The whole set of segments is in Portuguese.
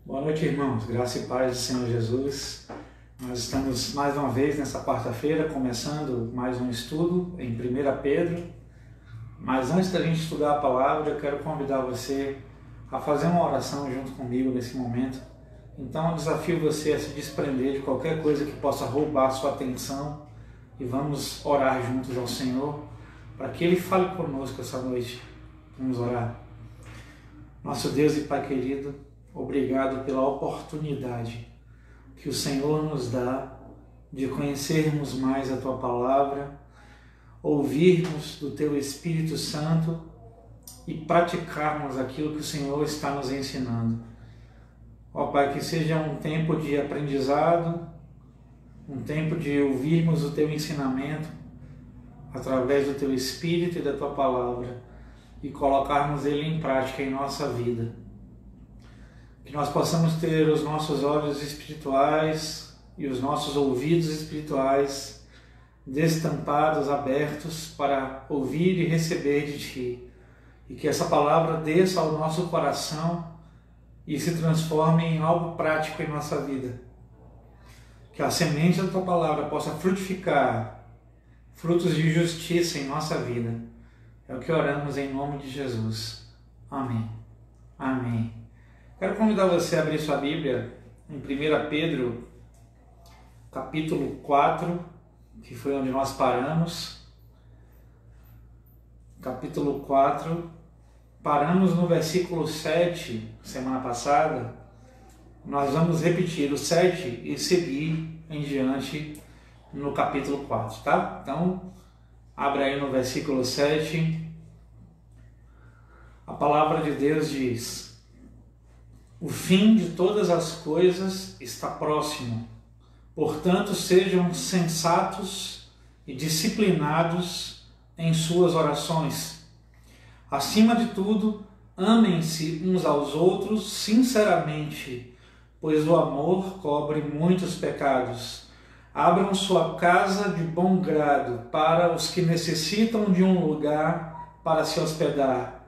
Boa noite, irmãos. Graça e paz do Senhor Jesus. Nós estamos mais uma vez nessa quarta-feira, começando mais um estudo em 1 Pedro. Mas antes da gente estudar a palavra, eu quero convidar você a fazer uma oração junto comigo nesse momento. Então eu desafio você a se desprender de qualquer coisa que possa roubar a sua atenção e vamos orar juntos ao Senhor para que Ele fale conosco essa noite. Vamos orar. Nosso Deus e Pai querido, obrigado pela oportunidade que o Senhor nos dá de conhecermos mais a Tua Palavra, ouvirmos do Teu Espírito Santo e praticarmos aquilo que o Senhor está nos ensinando. Ó Pai, que seja um tempo de aprendizado, um tempo de ouvirmos o Teu ensinamento através do Teu Espírito e da Tua Palavra e colocarmos ele em prática em nossa vida. Que nós possamos ter os nossos olhos espirituais e os nossos ouvidos espirituais destampados, abertos para ouvir e receber de Ti. E que essa palavra desça ao nosso coração e se transforme em algo prático em nossa vida. Que a semente da Tua palavra possa frutificar frutos de justiça em nossa vida. É o que oramos em nome de Jesus. Amém. Amém. Quero convidar você a abrir sua Bíblia em 1 Pedro, capítulo 4, que foi onde nós paramos. Capítulo 4, paramos no versículo 7, semana passada. Nós vamos repetir o 7 e seguir em diante no capítulo 4, tá? Então, abre aí no versículo 7. A palavra de Deus diz: o fim de todas as coisas está próximo. Portanto, sejam sensatos e disciplinados em suas orações. Acima de tudo, amem-se uns aos outros sinceramente, pois o amor cobre muitos pecados. Abram sua casa de bom grado para os que necessitam de um lugar para se hospedar.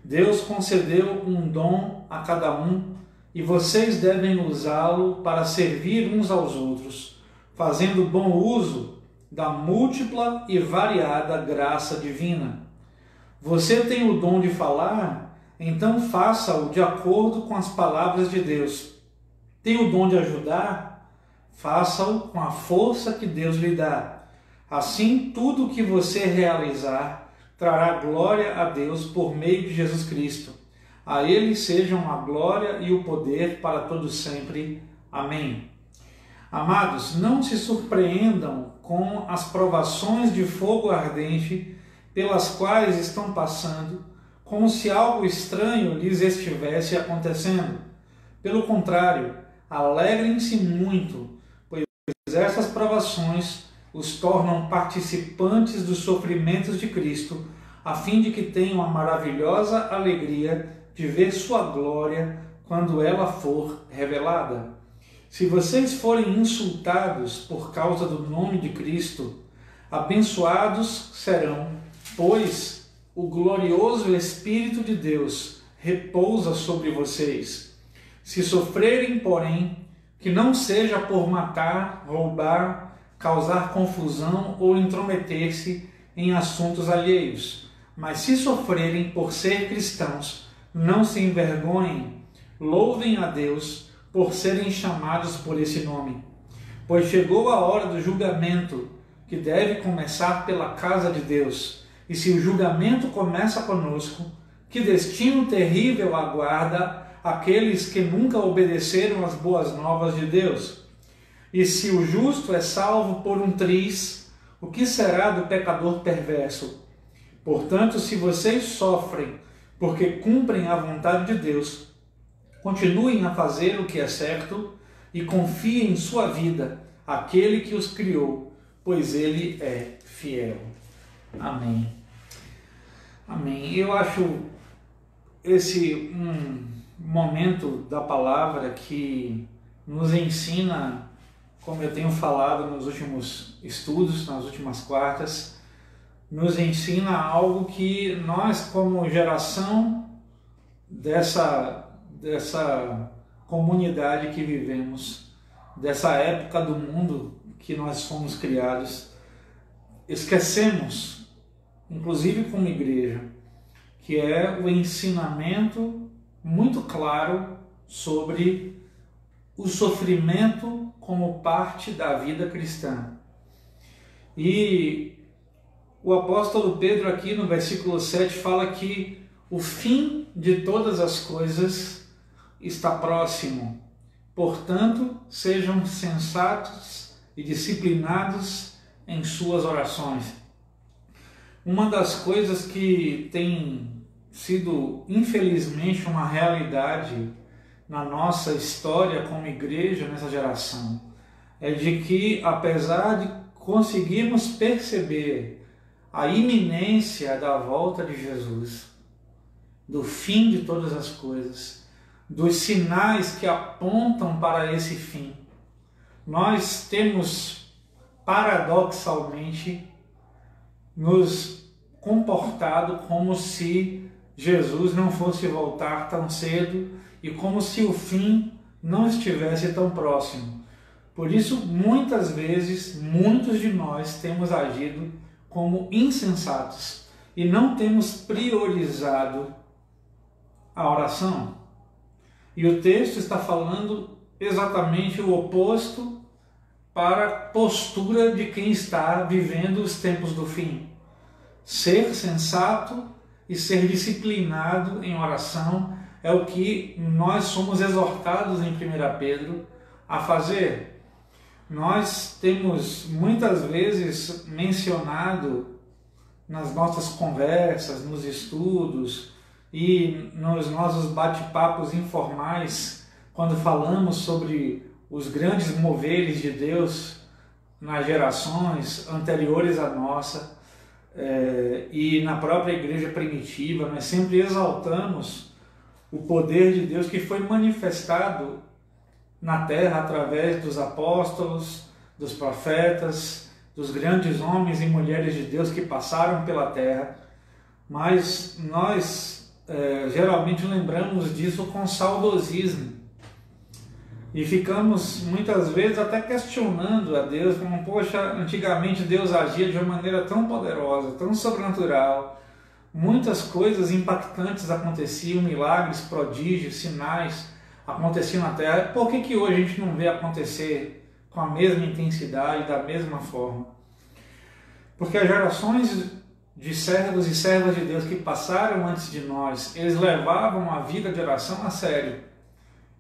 Deus concedeu um dom a cada um e vocês devem usá-lo para servir uns aos outros, fazendo bom uso da múltipla e variada graça divina. Você tem o dom de falar? Então faça-o de acordo com as palavras de Deus. Tem o dom de ajudar? Faça-o com a força que Deus lhe dá. Assim, tudo o que você realizar trará glória a Deus por meio de Jesus Cristo. A Ele sejam a glória e o poder para todos sempre. Amém. Amados, não se surpreendam com as provações de fogo ardente pelas quais estão passando, como se algo estranho lhes estivesse acontecendo. Pelo contrário, alegrem-se muito, pois essas provações os tornam participantes dos sofrimentos de Cristo, a fim de que tenham a maravilhosa alegria de ver sua glória quando ela for revelada. Se vocês forem insultados por causa do nome de Cristo, abençoados serão, pois o glorioso Espírito de Deus repousa sobre vocês. Se sofrerem, porém, que não seja por matar, roubar, causar confusão ou intrometer-se em assuntos alheios. Mas se sofrerem por ser cristãos, não se envergonhem, louvem a Deus por serem chamados por esse nome. Pois chegou a hora do julgamento, que deve começar pela casa de Deus. E se o julgamento começa conosco, que destino terrível aguarda aqueles que nunca obedeceram às boas novas de Deus? E se o justo é salvo por um triz, o que será do pecador perverso? Portanto, se vocês sofrem porque cumprem a vontade de Deus, continuem a fazer o que é certo e confiem em sua vida àquele que os criou, pois Ele é fiel. Amém. Amém. Eu acho esse um momento da palavra que nos ensina, como eu tenho falado nos últimos estudos, nas últimas quartas, nos ensina algo que nós, como geração dessa comunidade que vivemos, dessa época do mundo que nós fomos criados, esquecemos, inclusive como igreja, que é o ensinamento muito claro sobre o sofrimento como parte da vida cristã. E o apóstolo Pedro aqui no versículo 7 fala que o fim de todas as coisas está próximo. Portanto, sejam sensatos e disciplinados em suas orações. Uma das coisas que tem sido, infelizmente, uma realidade na nossa história como igreja nessa geração é de que, apesar de conseguirmos perceber a iminência da volta de Jesus, do fim de todas as coisas, dos sinais que apontam para esse fim, nós temos paradoxalmente nos comportado como se Jesus não fosse voltar tão cedo e como se o fim não estivesse tão próximo. Por isso, muitas vezes, muitos de nós temos agido como insensatos e não temos priorizado a oração. E o texto está falando exatamente o oposto para a postura de quem está vivendo os tempos do fim. Ser sensato e ser disciplinado em oração é o que nós somos exortados em 1 Pedro a fazer. Nós temos muitas vezes mencionado nas nossas conversas, nos estudos e nos nossos bate-papos informais, quando falamos sobre os grandes moveres de Deus nas gerações anteriores à nossa, e na própria igreja primitiva, nós sempre exaltamos o poder de Deus que foi manifestado na terra através dos apóstolos, dos profetas, dos grandes homens e mulheres de Deus que passaram pela terra. Mas nós geralmente lembramos disso com saudosismo e ficamos muitas vezes até questionando a Deus, como, poxa, antigamente Deus agia de uma maneira tão poderosa, tão sobrenatural, muitas coisas impactantes aconteciam, milagres, prodígios, sinais aconteciam na terra. Por que hoje a gente não vê acontecer com a mesma intensidade, da mesma forma? Porque as gerações de servos e servas de Deus que passaram antes de nós, eles levavam a vida de oração a sério.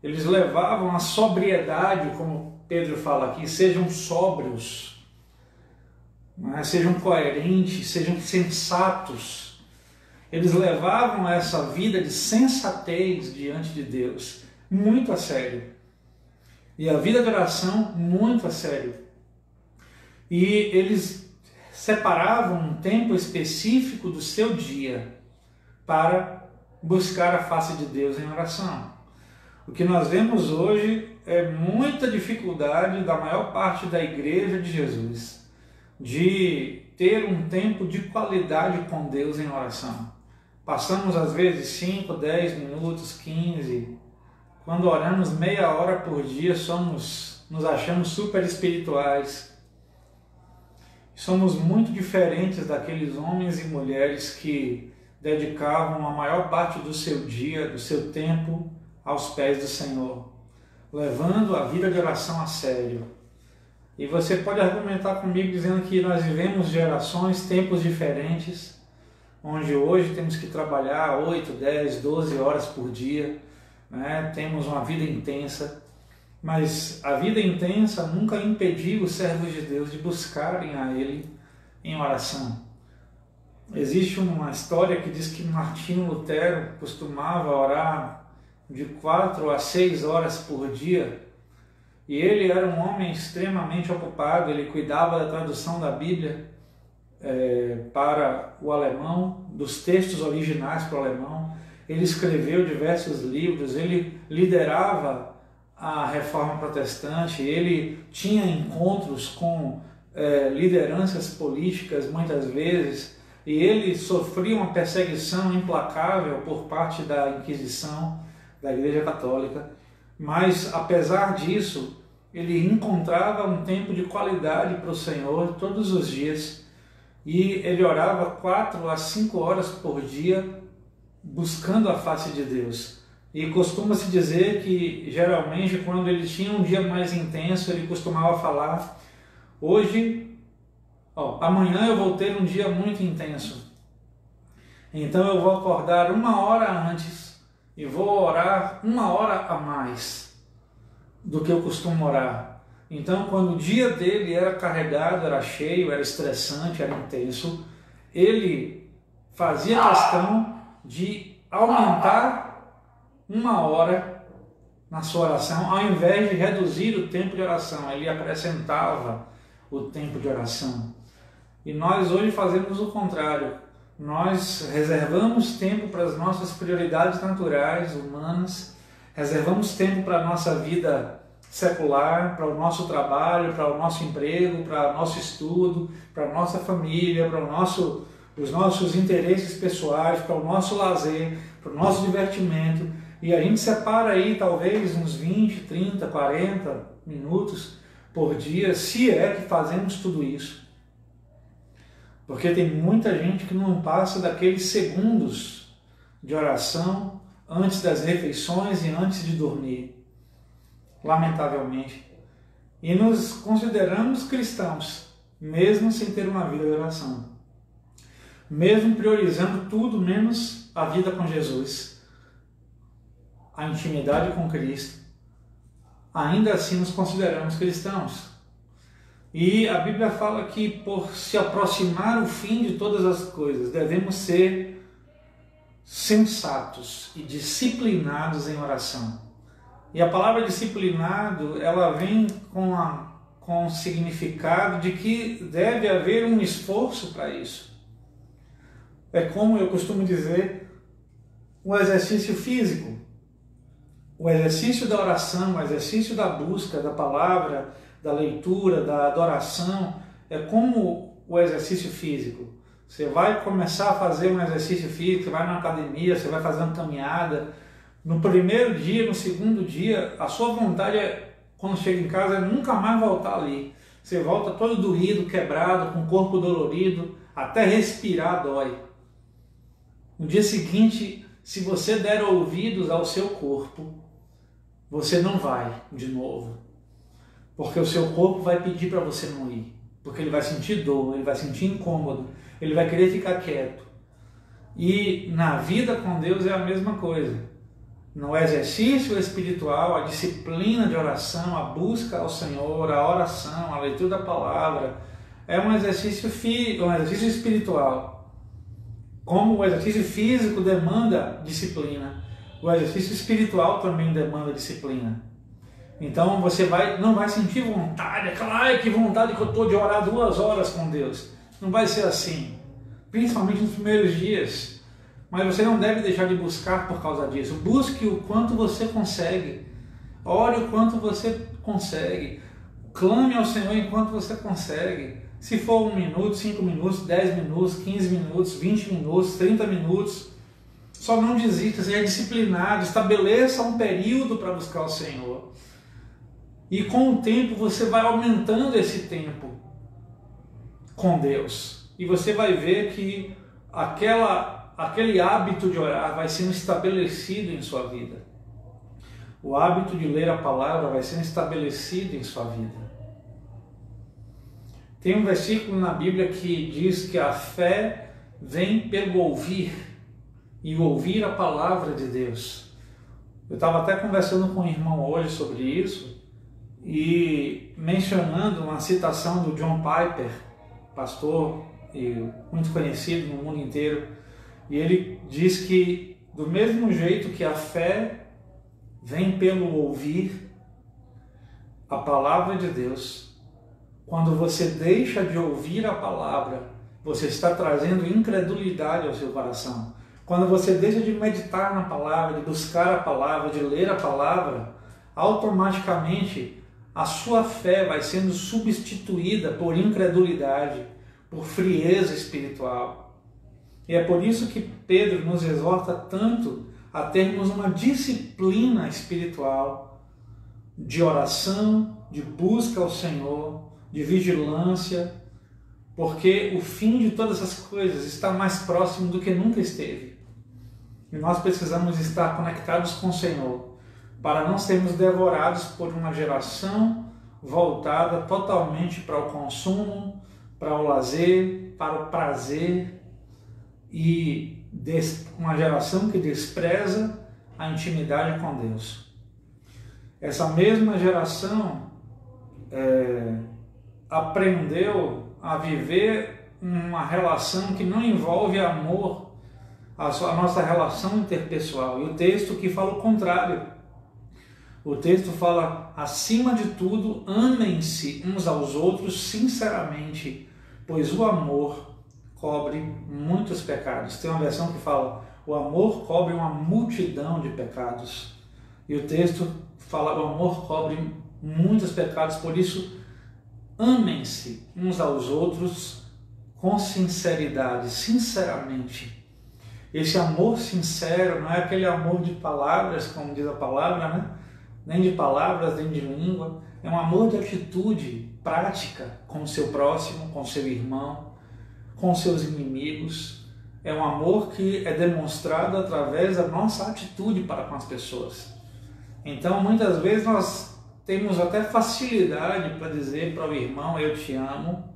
Eles levavam a sobriedade, como Pedro fala aqui, sejam sóbrios, sejam coerentes, sejam sensatos. Eles levavam essa vida de sensatez diante de Deus muito a sério. E a vida de oração muito a sério. E eles separavam um tempo específico do seu dia para buscar a face de Deus em oração. O que nós vemos hoje é muita dificuldade da maior parte da igreja de Jesus de ter um tempo de qualidade com Deus em oração. Passamos às vezes 5, 10 minutos, 15. Quando oramos meia hora por dia, nos achamos super espirituais. Somos muito diferentes daqueles homens e mulheres que dedicavam a maior parte do seu dia, do seu tempo, aos pés do Senhor, levando a vida de oração a sério. E você pode argumentar comigo dizendo que nós vivemos gerações, tempos diferentes, onde hoje temos que trabalhar 8, 10, 12 horas por dia, temos uma vida intensa, mas a vida intensa nunca impediu os servos de Deus de buscarem a Ele em oração. Existe uma história que diz que Martinho Lutero costumava orar de 4 a 6 horas por dia, e ele era um homem extremamente ocupado. Ele cuidava da tradução da Bíblia para o alemão, dos textos originais para o alemão. Ele escreveu diversos livros, ele liderava a Reforma Protestante, ele tinha encontros com lideranças políticas muitas vezes, e ele sofria uma perseguição implacável por parte da Inquisição, da Igreja Católica, mas apesar disso, ele encontrava um tempo de qualidade para o Senhor todos os dias, e ele orava 4 a 5 horas por dia, buscando a face de Deus. E costuma-se dizer que, geralmente, quando ele tinha um dia mais intenso, ele costumava falar: hoje, amanhã eu vou ter um dia muito intenso, então eu vou acordar 1 hora antes e vou orar 1 hora a mais do que eu costumo orar. Então, quando o dia dele era carregado, era cheio, era estressante, era intenso, ele fazia questão de aumentar 1 hora na sua oração, ao invés de reduzir o tempo de oração, ele acrescentava o tempo de oração. E nós hoje fazemos o contrário. Nós reservamos tempo para as nossas prioridades naturais, humanas, reservamos tempo para a nossa vida secular, para o nosso trabalho, para o nosso emprego, para o nosso estudo, para a nossa família, para os nossos interesses pessoais, para o nosso lazer, para o nosso divertimento. E a gente separa aí talvez uns 20, 30, 40 minutos por dia, se é que fazemos tudo isso. Porque tem muita gente que não passa daqueles segundos de oração antes das refeições e antes de dormir, lamentavelmente. E nos consideramos cristãos, mesmo sem ter uma vida de oração, mesmo priorizando tudo menos a vida com Jesus, a intimidade com Cristo. Ainda assim nos consideramos cristãos. E a Bíblia fala que, por se aproximar o fim de todas as coisas, devemos ser sensatos e disciplinados em oração. E a palavra disciplinado, ela vem com o significado de que deve haver um esforço para isso. É como eu costumo dizer, o exercício físico, o exercício da oração, o exercício da busca da palavra, da leitura, da adoração, é como o exercício físico. Você vai começar a fazer um exercício físico, você vai na academia, você vai fazer uma caminhada. No primeiro dia, no segundo dia, a sua vontade quando chega em casa, é nunca mais voltar ali. Você volta todo doído, quebrado, com o corpo dolorido, até respirar dói. No dia seguinte, se você der ouvidos ao seu corpo, você não vai de novo. Porque o seu corpo vai pedir para você não ir. Porque ele vai sentir dor, ele vai sentir incômodo, ele vai querer ficar quieto. E na vida com Deus é a mesma coisa. No exercício espiritual, a disciplina de oração, a busca ao Senhor, a oração, a leitura da palavra, é um exercício espiritual. Como o exercício físico demanda disciplina, o exercício espiritual também demanda disciplina. Então você não vai sentir vontade, que vontade que eu estou de orar 2 horas com Deus. Não vai ser assim, principalmente nos primeiros dias. Mas você não deve deixar de buscar por causa disso. Busque o quanto você consegue. Ore o quanto você consegue. Clame ao Senhor enquanto você consegue. Se for 1 minuto, 5 minutos, 10 minutos, 15 minutos, 20 minutos, 30 minutos. Só não desista, seja disciplinado, estabeleça um período para buscar o Senhor. E com o tempo você vai aumentando esse tempo com Deus. E você vai ver que aquele hábito de orar vai sendo estabelecido em sua vida. O hábito de ler a palavra vai sendo estabelecido em sua vida. Tem um versículo na Bíblia que diz que a fé vem pelo ouvir, e ouvir a palavra de Deus. Eu estava até conversando com um irmão hoje sobre isso, e mencionando uma citação do John Piper, pastor e muito conhecido no mundo inteiro, e ele diz que do mesmo jeito que a fé vem pelo ouvir a palavra de Deus, quando você deixa de ouvir a palavra, você está trazendo incredulidade ao seu coração. Quando você deixa de meditar na palavra, de buscar a palavra, de ler a palavra, automaticamente a sua fé vai sendo substituída por incredulidade, por frieza espiritual. E é por isso que Pedro nos exorta tanto a termos uma disciplina espiritual de oração, de busca ao Senhor, de vigilância, porque o fim de todas as coisas está mais próximo do que nunca esteve. E nós precisamos estar conectados com o Senhor, para não sermos devorados por uma geração voltada totalmente para o consumo, para o lazer, para o prazer, e uma geração que despreza a intimidade com Deus. Essa mesma geração aprendeu a viver uma relação que não envolve amor, a nossa relação interpessoal. E o texto que fala o contrário. O texto fala, acima de tudo, amem-se uns aos outros sinceramente, pois o amor cobre muitos pecados. Tem uma versão que fala, o amor cobre uma multidão de pecados. E o texto fala, o amor cobre muitos pecados, por isso, amem-se uns aos outros com sinceridade, sinceramente. Esse amor sincero não é aquele amor de palavras, como diz a palavra, né? Nem de palavras, nem de língua. É um amor de atitude prática com o seu próximo, com o seu irmão, com os seus inimigos. É um amor que é demonstrado através da nossa atitude para com as pessoas. Então, muitas vezes nós temos até facilidade para dizer para o irmão, eu te amo,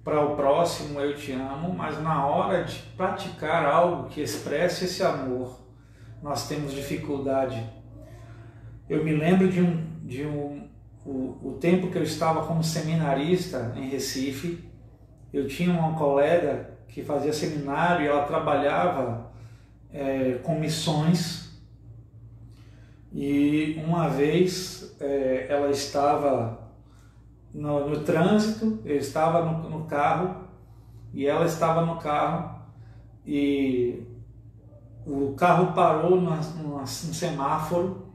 para o próximo, eu te amo, mas na hora de praticar algo que expresse esse amor, nós temos dificuldade. Eu me lembro o tempo que eu estava como seminarista em Recife. Eu tinha uma colega que fazia seminário e ela trabalhava com missões. E uma vez ela estava no trânsito, eu estava no carro e ela estava no carro e o carro parou num semáforo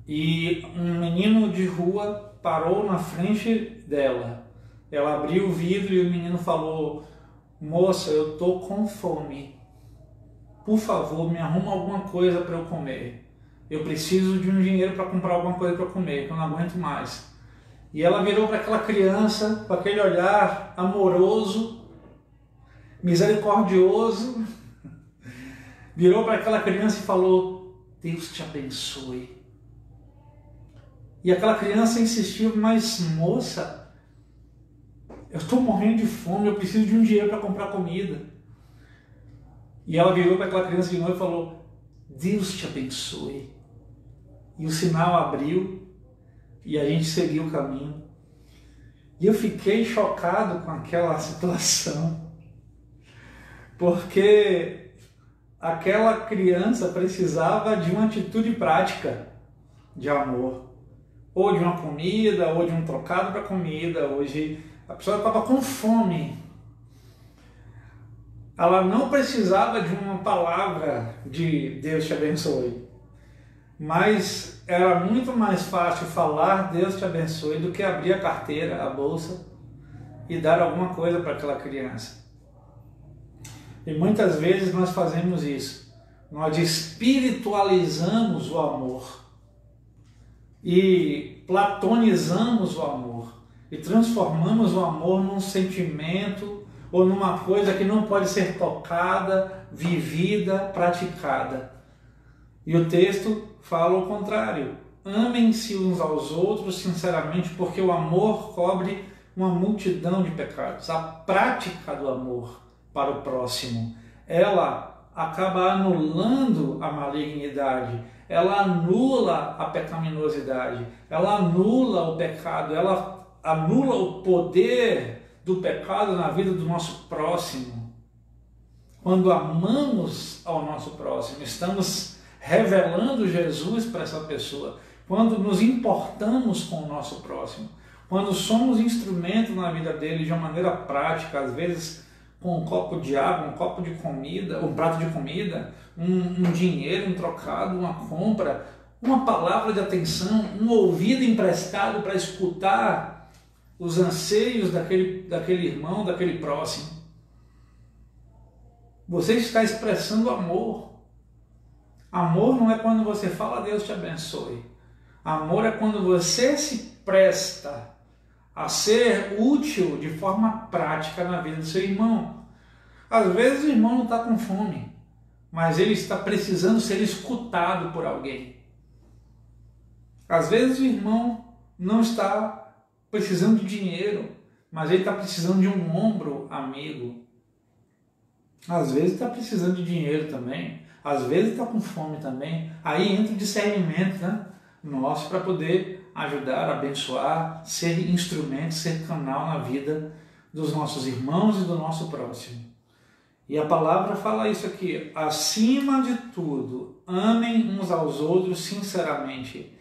e um menino de rua parou na frente dela. Ela abriu o vidro e o menino falou, moça, eu estou com fome, por favor me arruma alguma coisa para eu comer, eu preciso de um dinheiro para comprar alguma coisa para comer, que eu não aguento mais. E ela virou para aquela criança com aquele olhar amoroso, misericordioso, virou para aquela criança e falou, Deus te abençoe. E aquela criança insistiu, mas moça, eu estou morrendo de fome, eu preciso de um dinheiro para comprar comida. E ela virou para aquela criança de novo e falou, Deus te abençoe. E o sinal abriu e a gente seguiu o caminho. E eu fiquei chocado com aquela situação, porque aquela criança precisava de uma atitude prática de amor. Ou de uma comida, ou de um trocado para comida. Hoje a pessoa estava com fome. Ela não precisava de uma palavra de Deus te abençoe. Mas era muito mais fácil falar Deus te abençoe do que abrir a carteira, a bolsa e dar alguma coisa para aquela criança. E muitas vezes nós fazemos isso. Nós espiritualizamos o amor. E platonizamos o amor e transformamos o amor num sentimento ou numa coisa que não pode ser tocada, vivida, praticada. E o texto fala o contrário. Amem-se uns aos outros sinceramente, porque o amor cobre uma multidão de pecados. A prática do amor para o próximo, ela acaba anulando a malignidade, ela anula a pecaminosidade, ela anula o pecado, ela anula o poder do pecado na vida do nosso próximo. Quando amamos ao nosso próximo, estamos revelando Jesus para essa pessoa. Quando nos importamos com o nosso próximo, quando somos instrumento na vida dele de uma maneira prática, às vezes com um copo de água, um copo de comida, um prato de comida, um dinheiro, um trocado, uma compra, uma palavra de atenção, um ouvido emprestado para escutar os anseios daquele irmão, daquele próximo. Você está expressando amor. Amor não é quando você fala Deus te abençoe. Amor é quando você se presta a ser útil de forma prática na vida do seu irmão. Às vezes o irmão não está com fome, mas ele está precisando ser escutado por alguém. Às vezes o irmão não está precisando de dinheiro, mas ele está precisando de um ombro amigo. Às vezes está precisando de dinheiro também, às vezes está com fome também. Aí entra o discernimento, né, nosso para poder ajudar, abençoar, ser instrumento, ser canal na vida dos nossos irmãos e do nosso próximo. E a palavra fala isso aqui: acima de tudo, amem uns aos outros sinceramente,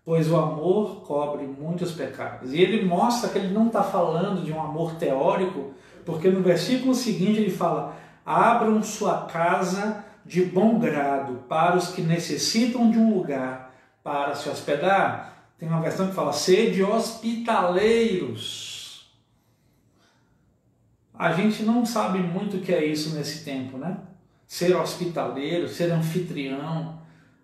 pois o amor cobre muitos pecados. E ele mostra que ele não está falando de um amor teórico, porque no versículo seguinte ele fala: abram sua casa de bom grado para os que necessitam de um lugar para se hospedar. Tem uma versão que fala: sede hospitaleiros. A gente não sabe muito o que é isso nesse tempo, né? Ser hospitaleiro, ser anfitrião,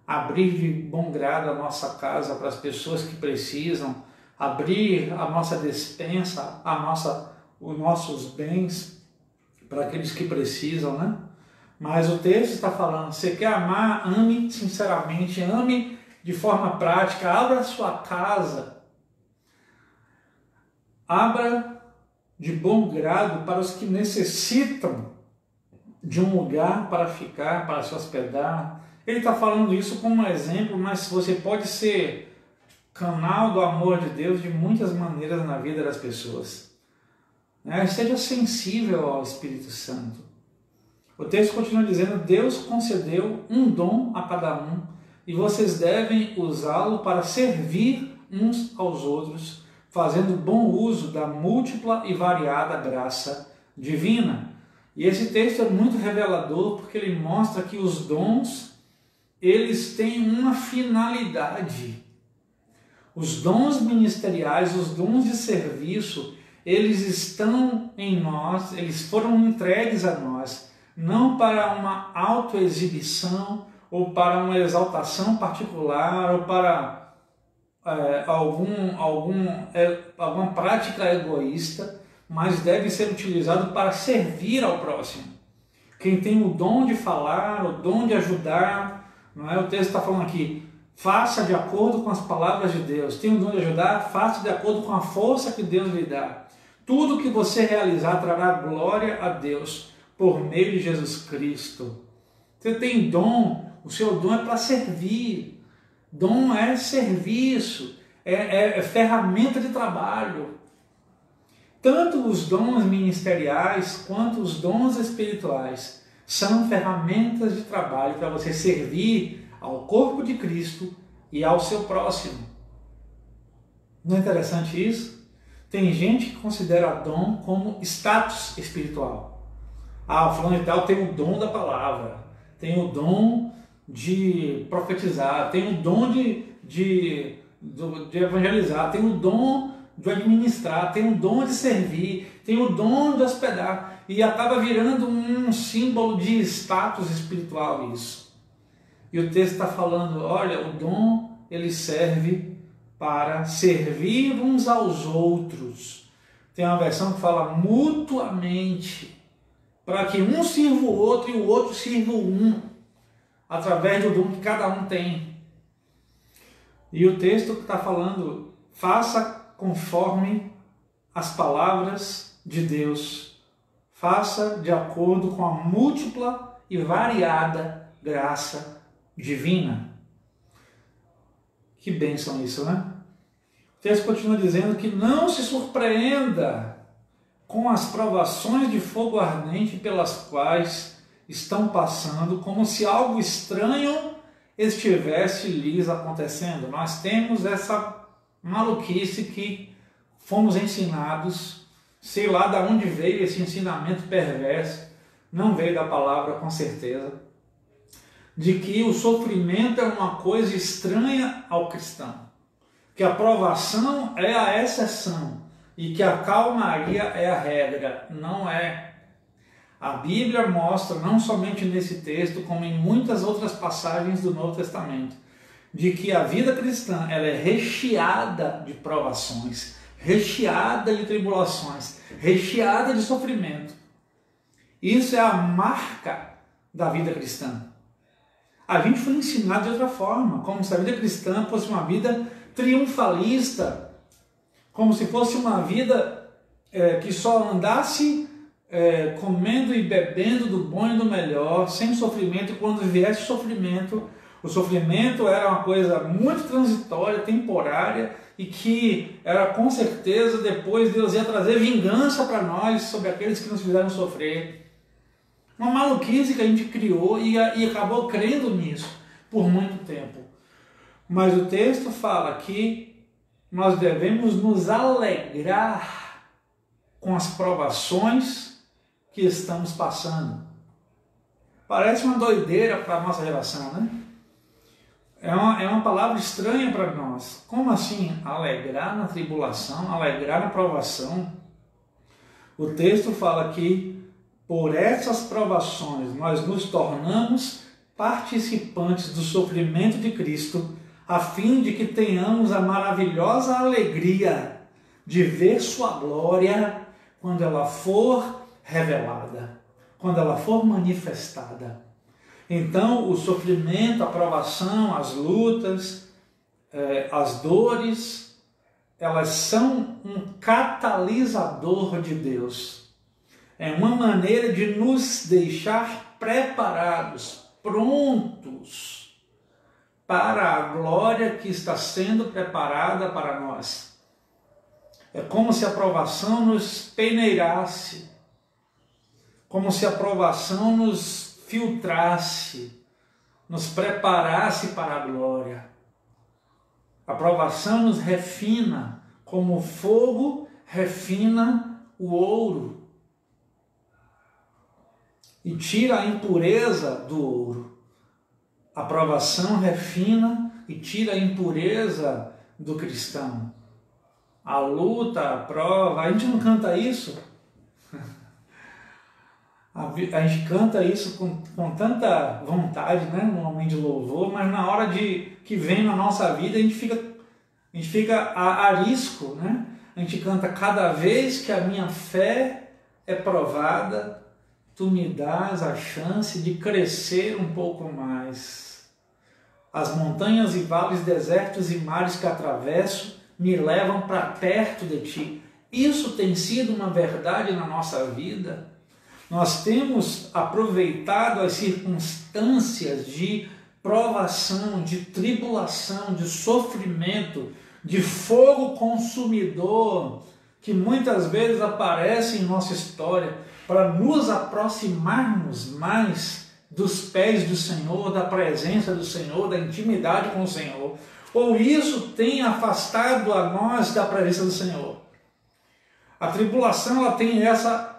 abrir de bom grado a nossa casa para as pessoas que precisam, abrir a nossa despensa, os nossos bens para aqueles que precisam, né? Mas o texto está falando: você quer amar, ame sinceramente, ame de forma prática, abra a sua casa, abra de bom grado para os que necessitam de um lugar para ficar, para se hospedar. Ele está falando isso como um exemplo, mas você pode ser canal do amor de Deus de muitas maneiras na vida das pessoas. Seja sensível ao Espírito Santo. O texto continua dizendo: Deus concedeu um dom a cada um e vocês devem usá-lo para servir uns aos outros, fazendo bom uso da múltipla e variada graça divina. E esse texto é muito revelador porque ele mostra que os dons, eles têm uma finalidade. Os dons ministeriais, os dons de serviço, eles estão em nós, eles foram entregues a nós, não para uma autoexibição ou para uma exaltação particular ou para alguma prática egoísta, mas deve ser utilizado para servir ao próximo. Quem tem o dom de falar, o dom de ajudar, não é? O texto está falando aqui: faça de acordo com as palavras de Deus. Tem o dom de ajudar, faça de acordo com a força que Deus lhe dá. Tudo que você realizar trará glória a Deus por meio de Jesus Cristo. Você tem dom, o seu dom é para servir. Dom é serviço, é ferramenta de trabalho. Tanto os dons ministeriais quanto os dons espirituais são ferramentas de trabalho para você servir ao corpo de Cristo e ao seu próximo. Não é interessante isso? Tem gente que considera dom como status espiritual. Fulano de tal tem o dom da palavra, tem o dom de profetizar, tem o dom de evangelizar, tem o dom de administrar, tem o dom de servir, tem o dom de hospedar, e acaba virando um símbolo de status espiritual isso. E o texto está falando: olha, o dom ele serve para servir uns aos outros. Tem uma versão que fala mutuamente, para que um sirva o outro e o outro sirva o um, através do dom que cada um tem. E o texto que está falando: faça conforme as palavras de Deus, faça de acordo com a múltipla e variada graça divina. Que bênção isso, né? O texto continua dizendo que não se surpreenda com as provações de fogo ardente pelas quais estão passando, como se algo estranho estivesse lhes acontecendo. Nós temos essa maluquice que fomos ensinados, sei lá de onde veio esse ensinamento perverso, não veio da palavra com certeza, de que o sofrimento é uma coisa estranha ao cristão, que a provação é a exceção e que a calmaria é a regra. Não é. A Bíblia mostra, não somente nesse texto, como em muitas outras passagens do Novo Testamento, de que a vida cristã ela é recheada de provações, recheada de tribulações, recheada de sofrimento. Isso é a marca da vida cristã. A gente foi ensinado de outra forma, como se a vida cristã fosse uma vida triunfalista, como se fosse uma vida que só andasse comendo e bebendo do bom e do melhor, sem sofrimento, e quando viesse sofrimento, o sofrimento era uma coisa muito transitória, temporária, e que era com certeza depois Deus ia trazer vingança para nós sobre aqueles que nos fizeram sofrer. Uma maluquice que a gente criou e acabou crendo nisso por muito tempo. Mas o texto fala que nós devemos nos alegrar com as provações que estamos passando. Parece uma doideira para a nossa geração, né? É uma palavra estranha para nós. Como assim alegrar na tribulação, alegrar na provação? O texto fala que por essas provações nós nos tornamos participantes do sofrimento de Cristo, a fim de que tenhamos a maravilhosa alegria de ver sua glória quando ela for revelada, quando ela for manifestada. Então, o sofrimento, a provação, as lutas, as dores, elas são um catalisador de Deus. É uma maneira de nos deixar preparados, prontos para a glória que está sendo preparada para nós. É como se a provação nos peneirasse, como se a provação nos filtrasse, nos preparasse para a glória. A provação nos refina, como o fogo refina o ouro e tira a impureza do ouro. A provação refina e tira a impureza do cristão. A luta, a prova, a gente não canta isso? A gente canta isso com tanta vontade, né, no momento de louvor, mas na hora que vem na nossa vida a gente fica a risco, né? A gente canta: cada vez que a minha fé é provada, tu me dás a chance de crescer um pouco mais. As montanhas e vales, desertos e mares que atravesso me levam para perto de ti. Isso tem sido uma verdade na nossa vida. Nós temos aproveitado as circunstâncias de provação, de tribulação, de sofrimento, de fogo consumidor, que muitas vezes aparece em nossa história, para nos aproximarmos mais dos pés do Senhor, da presença do Senhor, da intimidade com o Senhor. Ou isso tem afastado a nós da presença do Senhor. A tribulação ela tem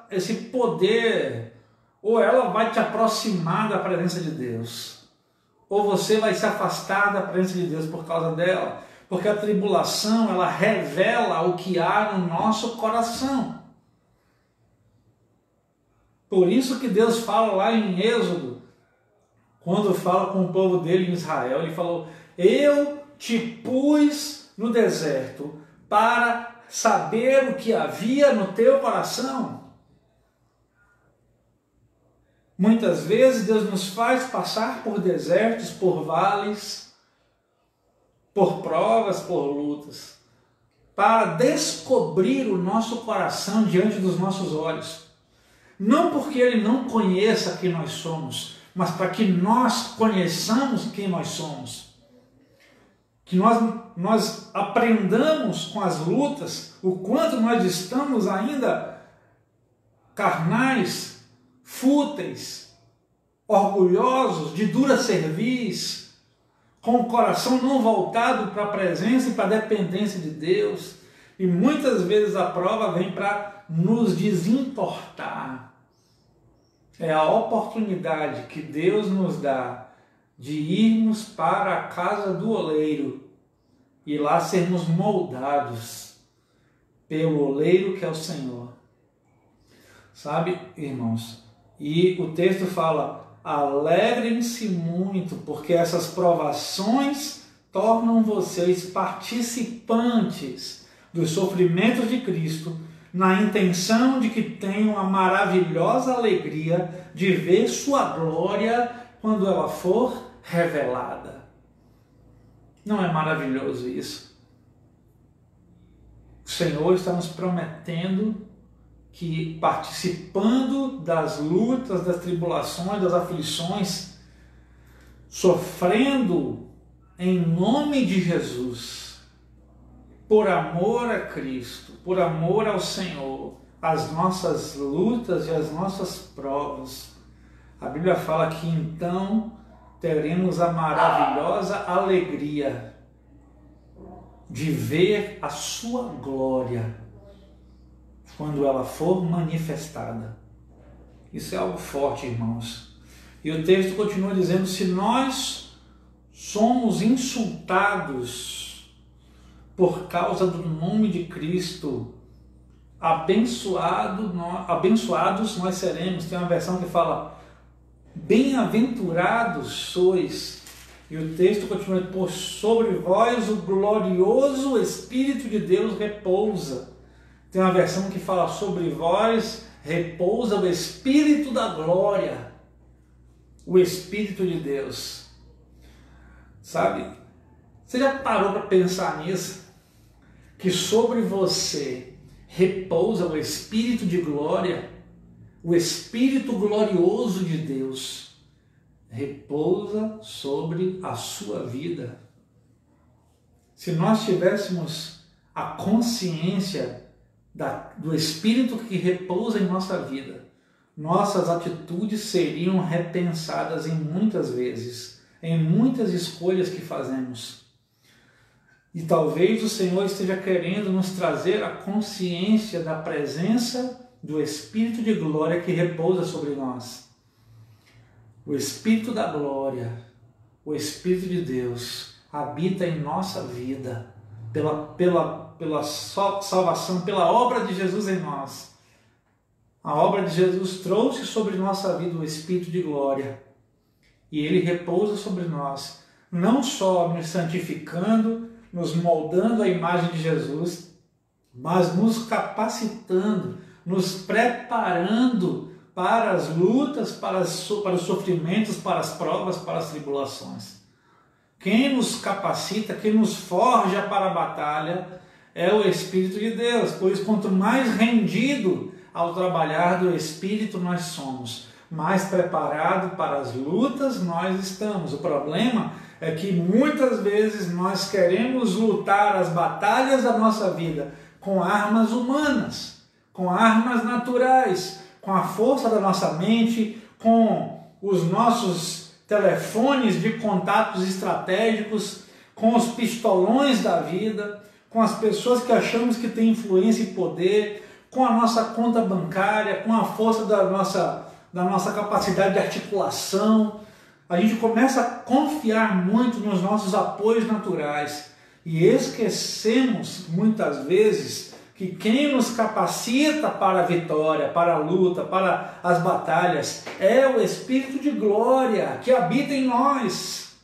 esse poder, ou ela vai te aproximar da presença de Deus, ou você vai se afastar da presença de Deus por causa dela, porque a tribulação ela revela o que há no nosso coração. Por isso que Deus fala lá em Êxodo, quando fala com o povo dele em Israel, ele falou: eu te pus no deserto para saber o que havia no teu coração. Muitas vezes Deus nos faz passar por desertos, por vales, por provas, por lutas, para descobrir o nosso coração diante dos nossos olhos. Não porque Ele não conheça quem nós somos, mas para que nós conheçamos quem nós somos. Que nós aprendamos com as lutas o quanto nós estamos ainda carnais, fúteis, orgulhosos, de dura cerviz, com o coração não voltado para a presença e para a dependência de Deus. E muitas vezes a prova vem para nos desimportar. É a oportunidade que Deus nos dá de irmos para a casa do oleiro e lá sermos moldados pelo oleiro que é o Senhor. Sabe, irmãos? E o texto fala: alegrem-se muito, porque essas provações tornam vocês participantes dos sofrimentos de Cristo, na intenção de que tenham a maravilhosa alegria de ver sua glória quando ela for revelada. Não é maravilhoso isso? O Senhor está nos prometendo que, participando das lutas, das tribulações, das aflições, sofrendo em nome de Jesus, por amor a Cristo, por amor ao Senhor, as nossas lutas e as nossas provas, a Bíblia fala que então teremos a maravilhosa alegria de ver a sua glória quando ela for manifestada. Isso é algo forte, irmãos. E o texto continua dizendo: se nós somos insultados por causa do nome de Cristo, abençoados nós seremos. Tem uma versão que fala: bem-aventurados sois. E o texto continua: por sobre vós o glorioso Espírito de Deus repousa. Tem uma versão que fala: sobre vós repousa o Espírito da glória, o Espírito de Deus. Sabe? Você já parou para pensar nisso? Que sobre você repousa o Espírito de glória, o Espírito glorioso de Deus repousa sobre a sua vida. Se nós tivéssemos a consciência do Espírito que repousa em nossa vida, nossas atitudes seriam repensadas em muitas vezes, em muitas escolhas que fazemos. E talvez o Senhor esteja querendo nos trazer a consciência da presença do Espírito de glória que repousa sobre nós. O Espírito da glória, o Espírito de Deus, habita em nossa vida, pela salvação, pela obra de Jesus em nós. A obra de Jesus trouxe sobre nossa vida o Espírito de glória, e ele repousa sobre nós, não só nos santificando, nos moldando à imagem de Jesus, mas nos capacitando, nos preparando para as lutas, para os sofrimentos, para as provas, para as tribulações. Quem nos capacita, quem nos forja para a batalha é o Espírito de Deus, pois quanto mais rendido ao trabalhar do Espírito nós somos, mais preparado para as lutas nós estamos. O problema é que muitas vezes nós queremos lutar as batalhas da nossa vida com armas humanas, com armas naturais, com a força da nossa mente, com os nossos telefones de contatos estratégicos, com os pistolões da vida, com as pessoas que achamos que têm influência e poder, com a nossa conta bancária, com a força da nossa capacidade de articulação. A gente começa a confiar muito nos nossos apoios naturais e esquecemos muitas vezes que quem nos capacita para a vitória, para a luta, para as batalhas é o Espírito de glória que habita em nós.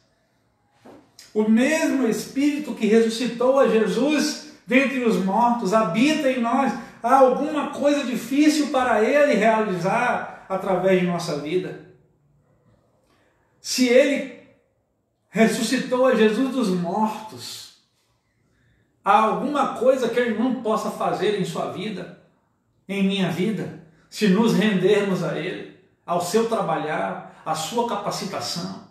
O mesmo Espírito que ressuscitou a Jesus dentre os mortos habita em nós. Há alguma coisa difícil para ele realizar através de nossa vida? Se ele ressuscitou a Jesus dos mortos, há alguma coisa que ele não possa fazer em sua vida, em minha vida, se nos rendermos a ele, ao seu trabalhar, à sua capacitação?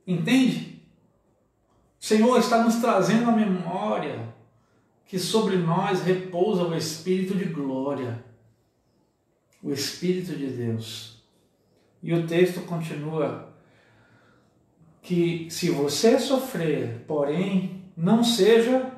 Entende? O Senhor está nos trazendo a memória que sobre nós repousa o Espírito de glória, o Espírito de Deus. E o texto continua que se você sofrer, porém, não seja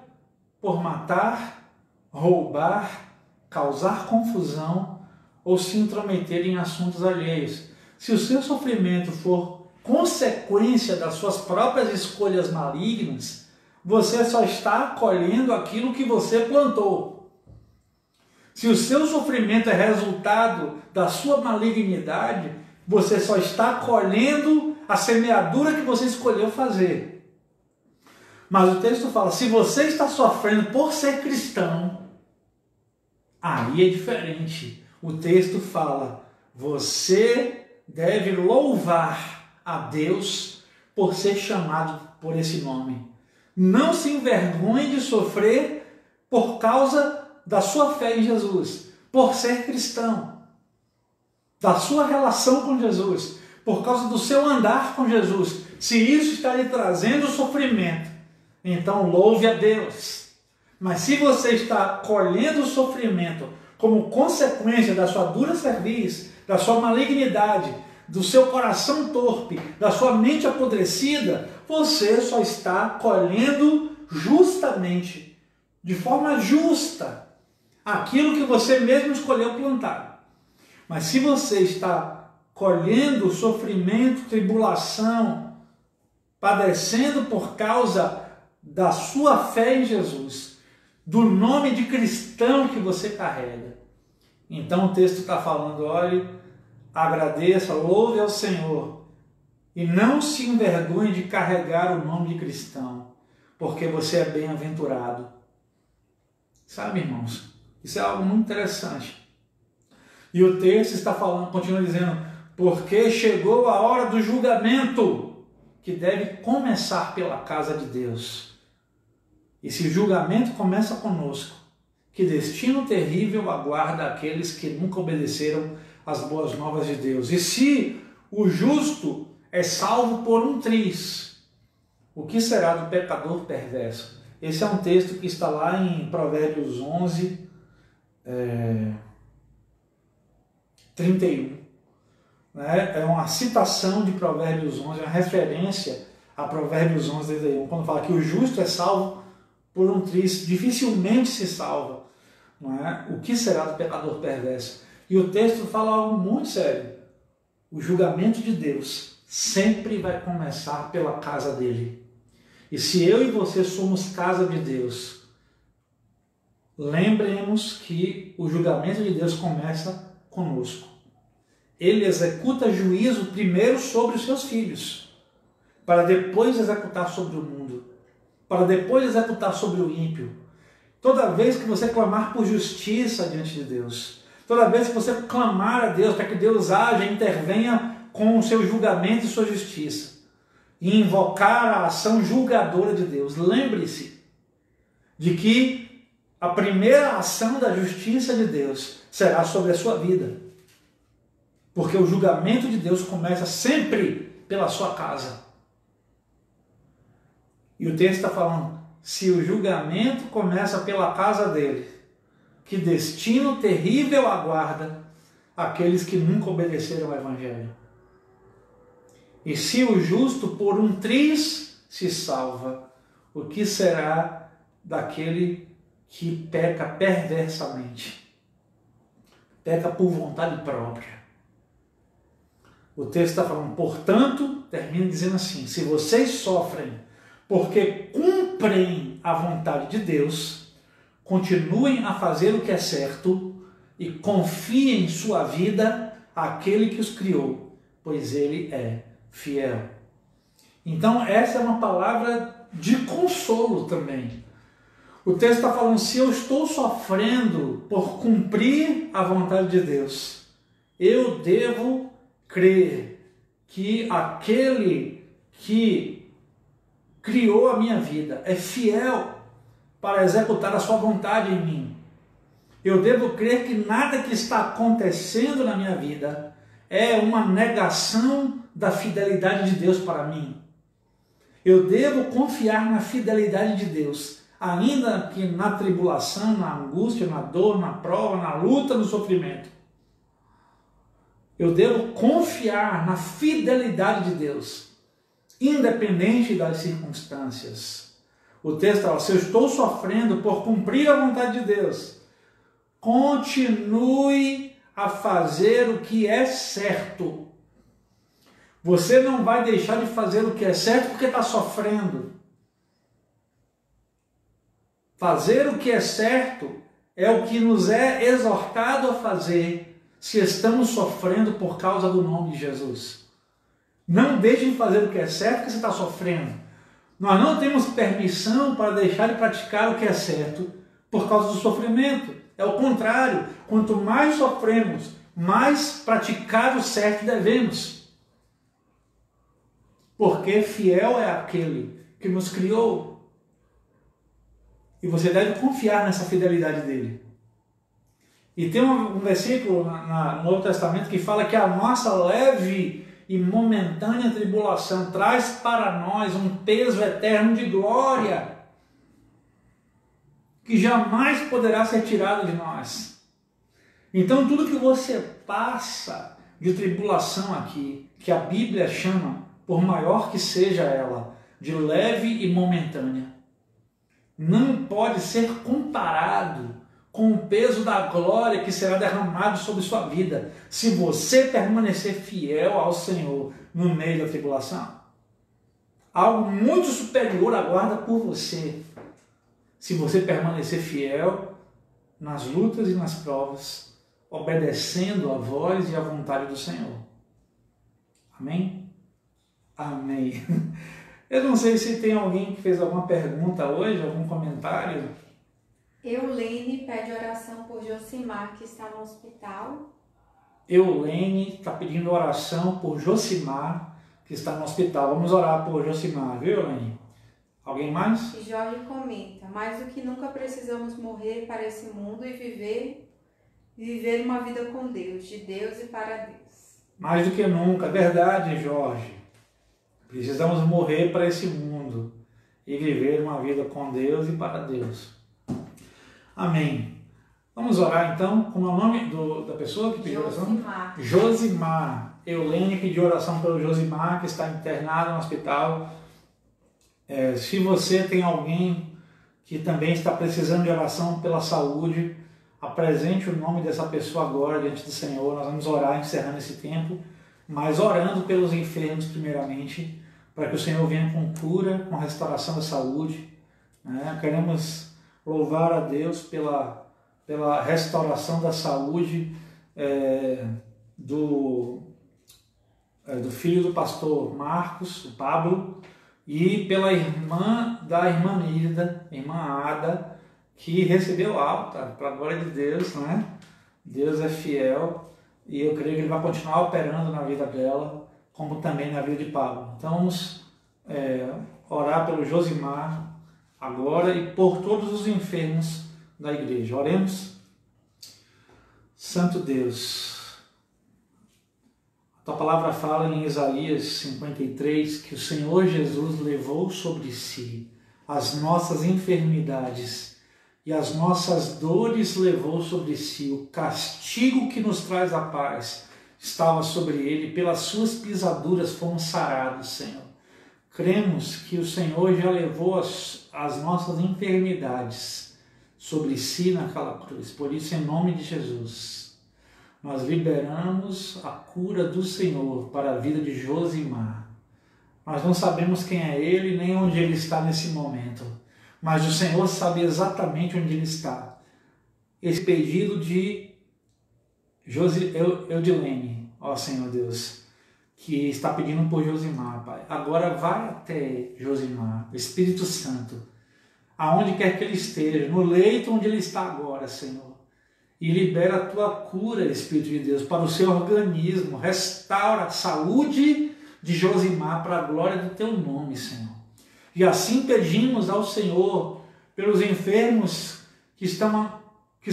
por matar, roubar, causar confusão ou se intrometer em assuntos alheios. Se o seu sofrimento for consequência das suas próprias escolhas malignas, você só está colhendo aquilo que você plantou. Se o seu sofrimento é resultado da sua malignidade, você só está colhendo a semeadura que você escolheu fazer. Mas o texto fala, se você está sofrendo por ser cristão, aí é diferente. O texto fala, você deve louvar a Deus por ser chamado por esse nome. Não se envergonhe de sofrer por causa da sua fé em Jesus, por ser cristão, da sua relação com Jesus, por causa do seu andar com Jesus. Se isso está lhe trazendo sofrimento, então louve a Deus. Mas se você está colhendo sofrimento como consequência da sua dura cerviz, da sua malignidade, do seu coração torpe, da sua mente apodrecida, você só está colhendo justamente, de forma justa, aquilo que você mesmo escolheu plantar. Mas se você está colhendo sofrimento, tribulação, padecendo por causa da sua fé em Jesus, do nome de cristão que você carrega, então o texto está falando, olhe, agradeça, louve ao Senhor e não se envergonhe de carregar o nome de cristão, porque você é bem-aventurado. Sabe, irmãos, isso é algo muito interessante. E o texto está falando, continua dizendo, porque chegou a hora do julgamento, que deve começar pela casa de Deus. E se o julgamento começa conosco, que destino terrível aguarda aqueles que nunca obedeceram às boas novas de Deus. E se o justo é salvo por um triz, o que será do pecador perverso? Esse é um texto que está lá em Provérbios 11, 31. É uma citação de Provérbios 11, uma referência a Provérbios 11, 31, quando fala que o justo é salvo por um triz, dificilmente se salva. Não é? O que será do pecador perverso? E o texto fala algo muito sério. O julgamento de Deus sempre vai começar pela casa dele. E se eu e você somos casa de Deus, lembremos que o julgamento de Deus começa conosco. Ele executa juízo primeiro sobre os seus filhos, para depois executar sobre o mundo, para depois executar sobre o ímpio. Toda vez que você clamar por justiça diante de Deus, toda vez que você clamar a Deus para que Deus haja e intervenha com o seu julgamento e sua justiça, e invocar a ação julgadora de Deus, lembre-se de que a primeira ação da justiça de Deus será sobre a sua vida. Porque o julgamento de Deus começa sempre pela sua casa. E o texto está falando, se o julgamento começa pela casa dele, que destino terrível aguarda aqueles que nunca obedeceram ao Evangelho. E se o justo por um triz se salva, o que será daquele que peca perversamente? Peca por vontade própria. O texto está falando, portanto, termina dizendo assim, se vocês sofrem porque cumprem a vontade de Deus, continuem a fazer o que é certo e confiem sua vida àquele que os criou, pois ele é fiel. Então essa é uma palavra de consolo também. O texto está falando, se eu estou sofrendo por cumprir a vontade de Deus, eu devo crer que aquele que criou a minha vida é fiel para executar a sua vontade em mim. Eu devo crer que nada que está acontecendo na minha vida é uma negação da fidelidade de Deus para mim. Eu devo confiar na fidelidade de Deus, ainda que na tribulação, na angústia, na dor, na prova, na luta, no sofrimento. Eu devo confiar na fidelidade de Deus, independente das circunstâncias. O texto fala, se eu estou sofrendo por cumprir a vontade de Deus, continue a fazer o que é certo. Você não vai deixar de fazer o que é certo porque está sofrendo. Fazer o que é certo é o que nos é exortado a fazer se estamos sofrendo por causa do nome de Jesus. Não deixe de fazer o que é certo porque você está sofrendo. Nós não temos permissão para deixar de praticar o que é certo por causa do sofrimento. É o contrário. Quanto mais sofremos, mais praticar o certo devemos. Porque fiel é aquele que nos criou. E você deve confiar nessa fidelidade dele. E tem um versículo no Novo Testamento que fala que a nossa leve e momentânea tribulação traz para nós um peso eterno de glória que jamais poderá ser tirado de nós. Então tudo que você passa de tribulação aqui, que a Bíblia chama, por maior que seja ela, de leve e momentânea, não pode ser comparado com o peso da glória que será derramado sobre sua vida, se você permanecer fiel ao Senhor no meio da tribulação. Algo muito superior aguarda por você, se você permanecer fiel nas lutas e nas provas, obedecendo a voz e a vontade do Senhor. Amém? Amém. Eu não sei se tem alguém que fez alguma pergunta hoje, algum comentário. Eulene pede oração por Josimar, que está no hospital. Eulene está pedindo oração por Josimar, que está no hospital. Vamos orar por Josimar, viu, Eulene? Alguém mais? E Jorge comenta, mais do que nunca precisamos morrer para esse mundo e viver uma vida com Deus, de Deus e para Deus. Mais do que nunca, verdade, Jorge. Precisamos morrer para esse mundo e viver uma vida com Deus e para Deus. Amém. Vamos orar então. Como é o nome da pessoa que pediu oração? Josimar. Josimar. Eulene pediu oração pelo Josimar, que está internado no hospital. Se você tem alguém que também está precisando de oração pela saúde, apresente o nome dessa pessoa agora diante do Senhor. Nós vamos orar encerrando esse tempo, mas orando pelos enfermos primeiramente, para que o Senhor venha com cura, com restauração da saúde. Queremos louvar a Deus pela restauração da saúde do filho do pastor Marcos, o Pablo, e pela irmã da irmã Nilda, irmã Ada, que recebeu alta, para a glória de Deus, né? Deus é fiel e eu creio que Ele vai continuar operando na vida dela, como também na vida de Pablo. Então vamos orar pelo Josimar agora e por todos os enfermos da igreja. Oremos. Santo Deus, a tua palavra fala em Isaías 53 que o Senhor Jesus levou sobre si as nossas enfermidades e as nossas dores levou sobre si. O castigo que nos traz a paz estava sobre ele, pelas suas pisaduras fomos sarados, Senhor. Cremos que o Senhor já levou as nossas enfermidades sobre si naquela cruz. Por isso, em nome de Jesus, nós liberamos a cura do Senhor para a vida de Josimar. Nós não sabemos quem é ele, nem onde ele está nesse momento, mas o Senhor sabe exatamente onde ele está. Esse pedido de Eudilene, ó Senhor Deus, que está pedindo por Josimar, Pai. Agora vai até Josimar, Espírito Santo, aonde quer que ele esteja, no leito onde ele está agora, Senhor. E libera a tua cura, Espírito de Deus, para o seu organismo. Restaura a saúde de Josimar para a glória do teu nome, Senhor. E assim pedimos ao Senhor pelos enfermos que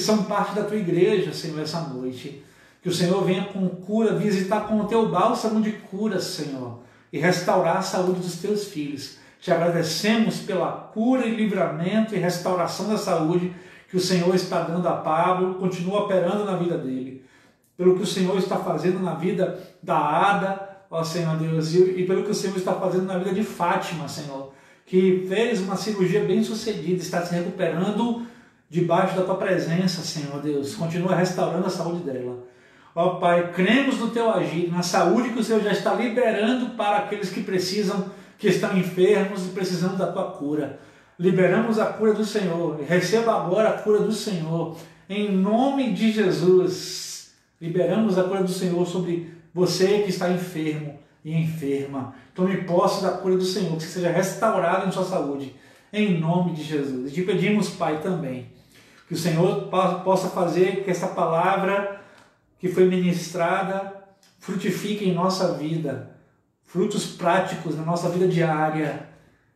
são parte da tua igreja, Senhor, essa noite. Que o Senhor venha com cura, visitar com o teu bálsamo de cura, Senhor, e restaurar a saúde dos teus filhos. Te agradecemos pela cura e livramento e restauração da saúde que o Senhor está dando a Pablo, continua operando na vida dele. Pelo que o Senhor está fazendo na vida da Ada, ó Senhor Deus, e pelo que o Senhor está fazendo na vida de Fátima, Senhor, que fez uma cirurgia bem sucedida, está se recuperando debaixo da tua presença, Senhor Deus. Continua restaurando a saúde dela. Ó Pai, cremos no teu agir, na saúde que o Senhor já está liberando para aqueles que precisam, que estão enfermos e precisando da tua cura. Liberamos a cura do Senhor. Receba agora a cura do Senhor. Em nome de Jesus, liberamos a cura do Senhor sobre você que está enfermo e enferma. Tome posse da cura do Senhor, que você seja restaurado em sua saúde, em nome de Jesus. E te pedimos, Pai, também, que o Senhor possa fazer que essa palavra que foi ministrada frutifique em nossa vida, frutos práticos na nossa vida diária.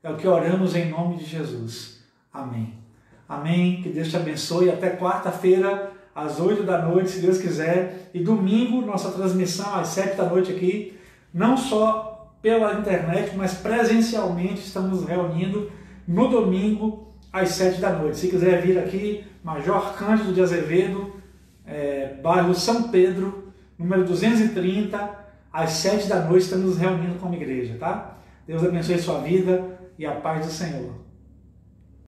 É o que oramos em nome de Jesus. Amém. Amém. Que Deus te abençoe. Até quarta-feira, às 8 da noite, se Deus quiser. E domingo, nossa transmissão às 7 da noite aqui, não só pela internet, mas presencialmente estamos nos reunindo no domingo às 7 da noite. Se quiser vir aqui, Major Cândido de Azevedo, bairro São Pedro, número 230, às 7 da noite estamos nos reunindo como igreja, tá? Deus abençoe sua vida e a paz do Senhor.